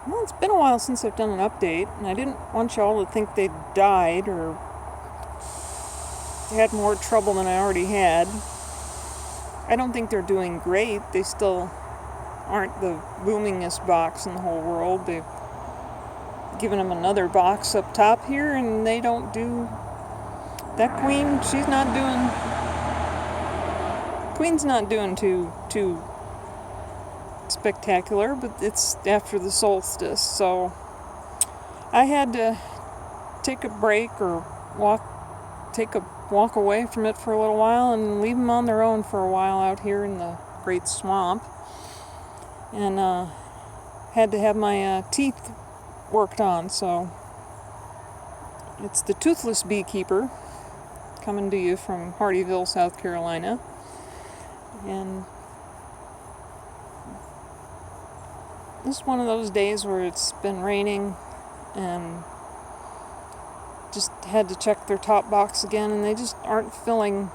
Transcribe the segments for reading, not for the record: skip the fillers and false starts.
Well, it's been a while since I've done an update, and I didn't want y'all to think they died or had more trouble than I already had. I don't think they're doing great. They still aren't the boomingest box in the whole world. They've given them another box up top here, and they don't do... That queen, Queen's not doing too spectacular, but it's after the solstice, so I had to take a break or take a walk away from it for a little while and leave them on their own for a while out here in the great swamp. And had to have my teeth worked on, so it's the Toothless Beekeeper coming to you from Hardyville, South Carolina. And this is one of those days where it's been raining and just had to check their top box again, and they just aren't filling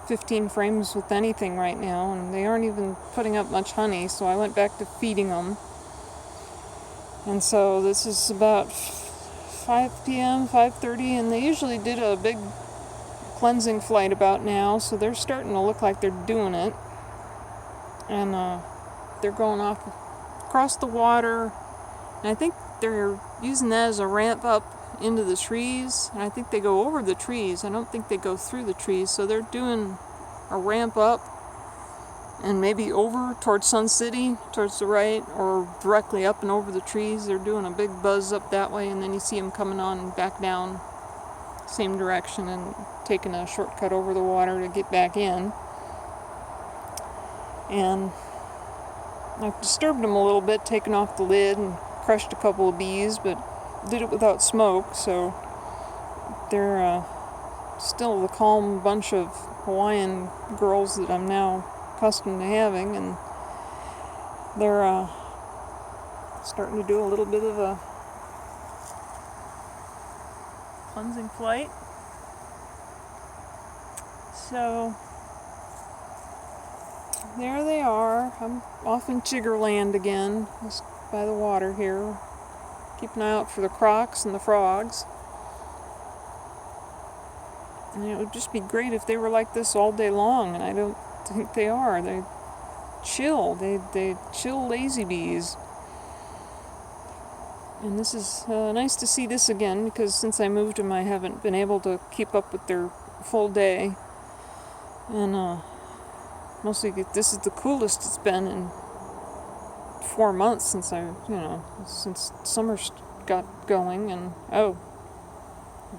15 frames with anything right now, and they aren't even putting up much honey, so I went back to feeding them. And so this is about 5 p.m., 5:30, and they usually did a big cleansing flight about now, so they're starting to look like they're doing it. And they're going off across the water, and I think they're using that as a ramp up into the trees, and I think they go over the trees. I don't think they go through the trees, so they're doing a ramp up and maybe over towards Sun City, towards the right, or directly up and over the trees. They're doing a big buzz up that way, and then you see them coming on and back down same direction and taking a shortcut over the water to get back in. And I've disturbed them a little bit, taken off the lid and crushed a couple of bees, but did it without smoke, so they're still the calm bunch of Hawaiian girls that I'm now accustomed to having, and they're starting to do a little bit of a cleansing flight. So there they are. I'm off in Chiggerland again, just by the water here. Keep an eye out for the crocs and the frogs. And it would just be great if they were like this all day long, and I don't think they are. They chill. They chill lazy bees. And this is nice to see this again, because since I moved them I haven't been able to keep up with their full day. And mostly this is the coolest it's been in 4 months since since summer got going. And oh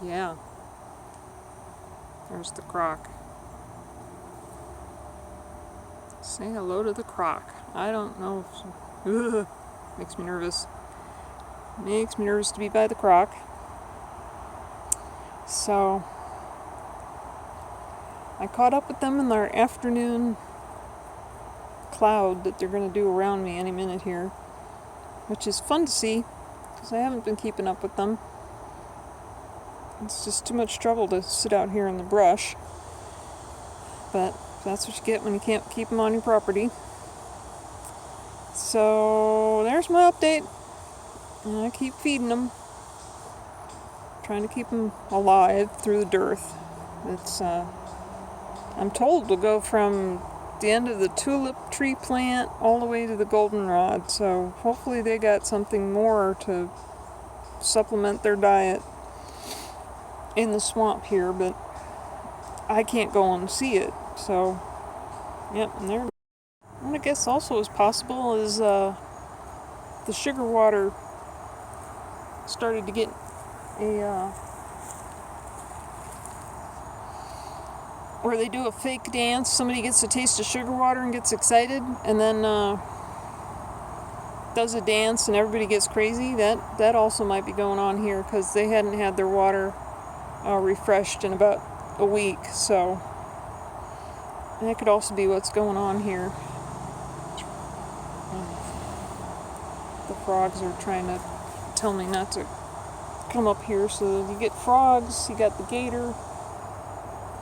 yeah, there's the croc. Say hello to the croc. I don't know if makes me nervous. Makes me nervous to be by the croc. So I caught up with them in their afternoon cloud that they're going to do around me any minute here, which is fun to see because I haven't been keeping up with them. It's just too much trouble to sit out here in the brush, but that's what you get when you can't keep them on your property. So there's my update. And I keep feeding them, trying to keep them alive through the dearth. It's I'm told to go from the end of the tulip tree plant all the way to the goldenrod, so hopefully they got something more to supplement their diet in the swamp here, but I can't go and see it. So yep, and there. And I guess also as possible is the sugar water started to get a where they do a fake dance. Somebody gets a taste of sugar water and gets excited, and then does a dance, and everybody gets crazy. That also might be going on here, because they hadn't had their water refreshed in about a week. So that could also be what's going on here. The frogs are trying to tell me not to come up here, so you get frogs. You got the gator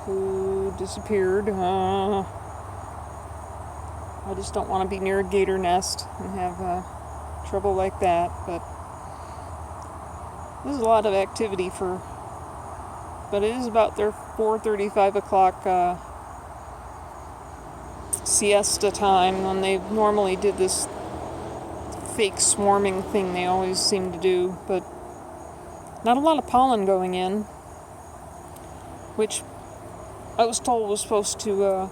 who disappeared. I just don't want to be near a gator nest and have trouble like that. But there's a lot of activity but it is about their 4:30, 5 o'clock siesta time when they normally did this fake swarming thing they always seem to do. But not a lot of pollen going in, which I was told was supposed to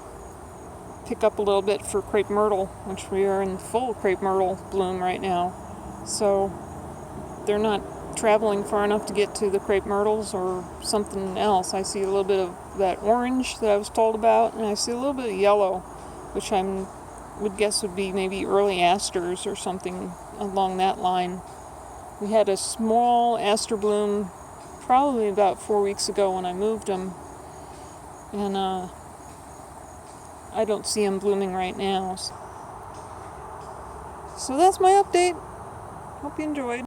pick up a little bit for crepe myrtle, which we are in full crepe myrtle bloom right now. So they're not traveling far enough to get to the crepe myrtles or something else. I see a little bit of that orange that I was told about, and I see a little bit of yellow, which would guess would be maybe early asters or something along that line. We had a small aster bloom probably about 4 weeks ago when I moved them, and I don't see them blooming right now. So that's my update. Hope you enjoyed.